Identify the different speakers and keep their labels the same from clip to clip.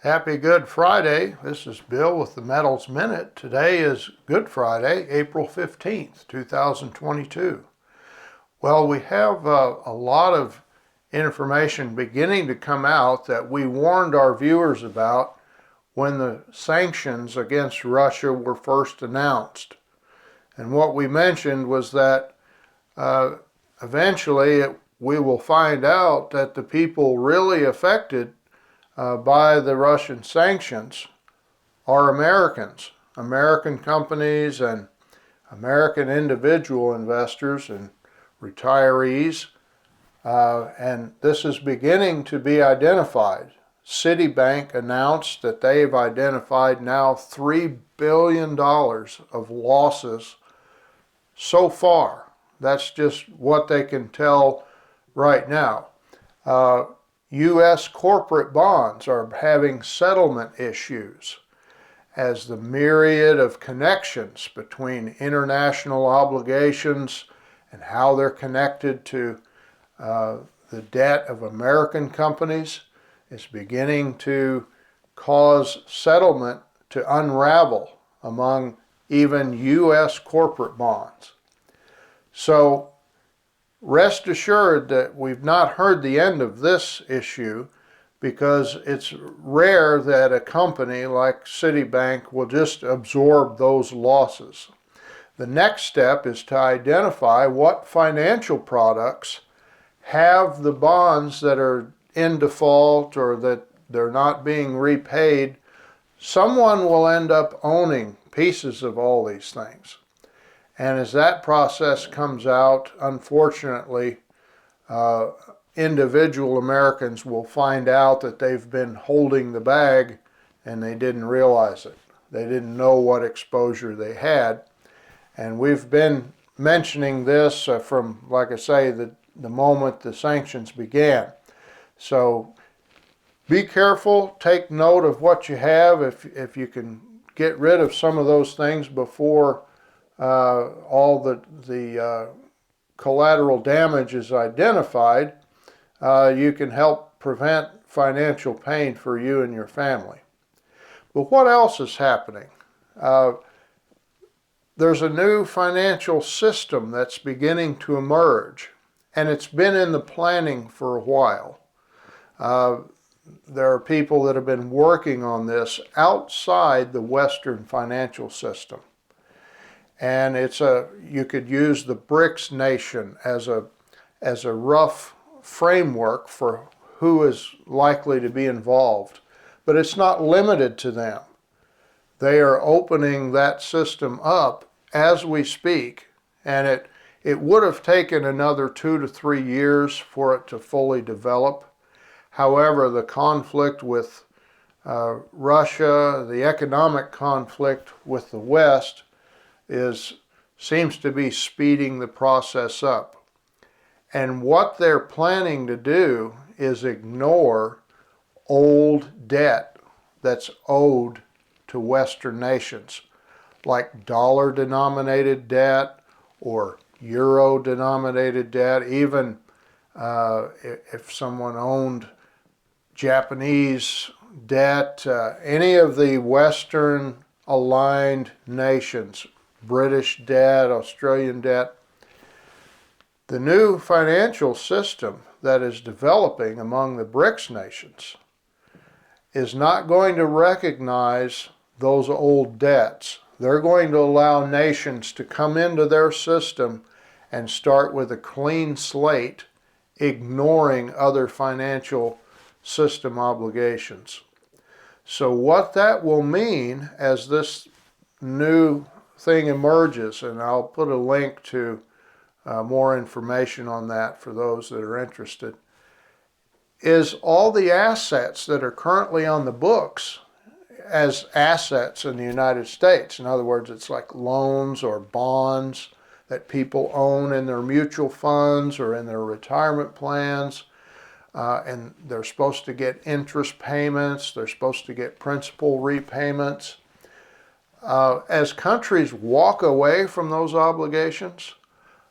Speaker 1: Happy Good Friday. This is Bill with the Metals Minute. Today is Good Friday, April 15th, 2022. Well, we have a lot of information beginning to come out that we warned our viewers about when the sanctions against Russia were first announced. And what we mentioned was that eventually we will find out that the people really affected by the Russian sanctions are Americans, American companies and American individual investors and retirees, and this is beginning to be identified. Citibank announced that they've identified now $3 billion of losses so far. That's just what they can tell right now. U.S. corporate bonds are having settlement issues as the myriad of connections between international obligations and how they're connected to the debt of American companies is beginning to cause settlement to unravel among even U.S. corporate bonds. So rest assured that we've not heard the end of this issue, because it's rare that a company like Citibank will just absorb those losses. The next step is to identify what financial products have the bonds that are in default or that they're not being repaid. Someone will end up owning pieces of all these things. And as that process comes out, unfortunately, individual Americans will find out that they've been holding the bag and they didn't realize it. They didn't know what exposure they had. And we've been mentioning this from, like I say, the moment the sanctions began. So be careful, take note of what you have. If you can get rid of some of those things before all the collateral damage is identified, you can help prevent financial pain for you and your family. But what else is happening? There's a new financial system that's beginning to emerge, and it's been in the planning for a while. There are people that have been working on this outside the Western financial system. And you could use the BRICS nation as a rough framework for who is likely to be involved. But it's not limited to them. They are opening that system up as we speak, and it would have taken another 2 to 3 years for it to fully develop. However, the conflict with Russia, the economic conflict with the West, seems to be speeding the process up. And what they're planning to do is ignore old debt that's owed to Western nations, like dollar-denominated debt or euro-denominated debt. Even if someone owned Japanese debt, any of the Western-aligned nations, British debt, Australian debt. The new financial system that is developing among the BRICS nations is not going to recognize those old debts. They're going to allow nations to come into their system and start with a clean slate, ignoring other financial system obligations. So what that will mean as this new thing emerges, and I'll put a link to more information on that for those that are interested, is all the assets that are currently on the books as assets in the United States. In other words, it's like loans or bonds that people own in their mutual funds or in their retirement plans, and they're supposed to get interest payments, they're supposed to get principal repayments. As countries walk away from those obligations,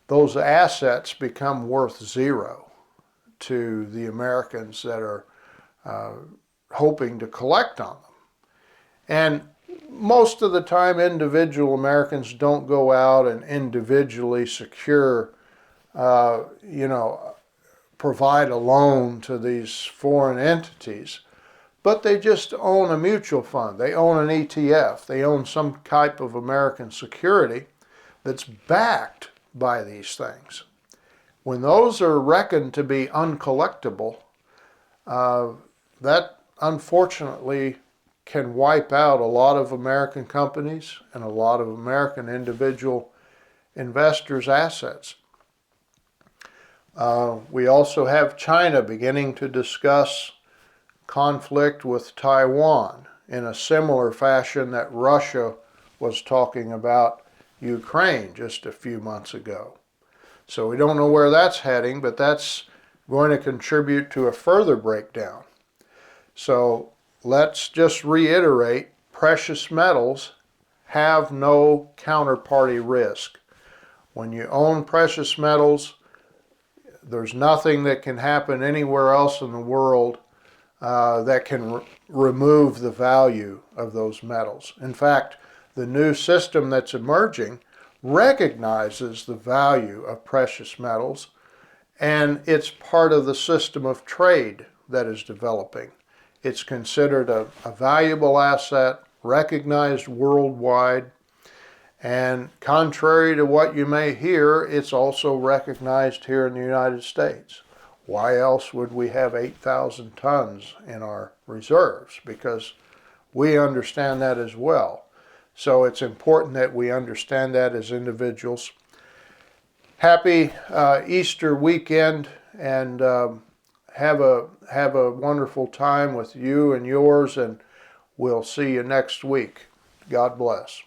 Speaker 1: those assets become worth zero to the Americans that are hoping to collect on them. And most of the time, individual Americans don't go out and individually secure, provide a loan to these foreign entities, but they just own a mutual fund. They own an ETF. They own some type of American security that's backed by these things. When those are reckoned to be uncollectible, that unfortunately can wipe out a lot of American companies and a lot of American individual investors' assets. We also have China beginning to discuss conflict with Taiwan in a similar fashion that Russia was talking about Ukraine just a few months ago. So we don't know where that's heading, but that's going to contribute to a further breakdown. So let's just reiterate, precious metals have no counterparty risk. When you own precious metals, there's nothing that can happen anywhere else in the world that can remove the value of those metals. In fact, the new system that's emerging recognizes the value of precious metals, and it's part of the system of trade that is developing. It's considered a valuable asset, recognized worldwide, and contrary to what you may hear, it's also recognized here in the United States. Why else would we have 8,000 tons in our reserves? Because we understand that as well. So it's important that we understand that as individuals. Happy Easter weekend, and have a wonderful time with you and yours, and we'll see you next week. God bless.